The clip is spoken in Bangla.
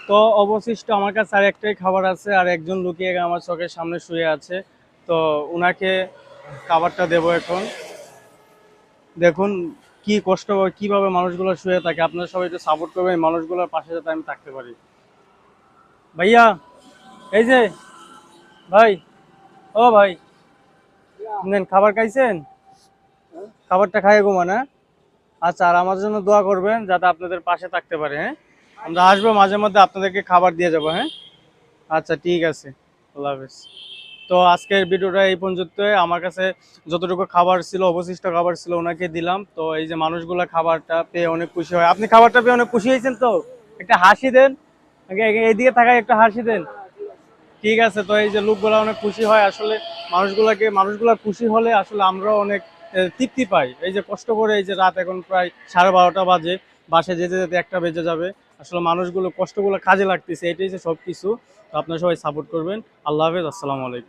তো অবশিষ্ট আমার কাছে আর একটাই খাবার আছে, আর একজন লুকিয়ে আমার চোখের সামনে শুয়ে আছে। তো উনাকে খাবারটা দেবো এখন। দেখুন কি কষ্ট, কিভাবে মানুষগুলো শুয়ে থাকে। আপনারা সবাই একটু সাপোর্ট করবেন এই মানুষগুলোর পাশে, যাতে আমি থাকতে পারি। ভাইয়া, এই যে ভাই, ও ভাই, নেন খাবার খাইছেন? খাবারটা খাইয়ে ঘুমান, হ্যাঁ? আচ্ছা, আর আমার জন্য দোয়া করবেন যাতে আপনাদের পাশে থাকতে পারে, হ্যাঁ? আমরা আসবো মাঝে মধ্যে, আপনাদেরকে খাবার দিয়ে যাবো, হ্যাঁ? আচ্ছা ঠিক আছে, আল্লাহ হাফেজ। তো আজকের ভিডিওটা এই পর্যন্ত। আমার কাছে যতটুকু খাবার ছিল, অবশিষ্ট খাবার ছিল, ওনাকে দিলাম। তো এই যে মানুষগুলো খাবারটা পেয়ে অনেক খুশি হয়। আপনি খাবারটা পেয়ে অনেক খুশি হয়েছেন তো? একটা হাসি দেন। এইদিকে থাকায় একটা হাসি দেন। ঠিক আছে, তো এই যে লোকগুলো অনেক খুশি হয় আসলে। মানুষগুলা খুশি হলে আসলে আমরাও অনেক তৃপ্তি পাই। এই যে কষ্ট করে, এই যে রাত এখন প্রায় 12:30 বাজে, বাসে যেতে যেতে 1টা বেজে যাবে। আসলে মানুষগুলো কষ্টগুলো কাজে লাগতেছে, এটাই যে সব কিছু। তো আপনারা সবাই সাপোর্ট করবেন। আল্লাহ হাফেজ, আসসালামু আলাইকুম।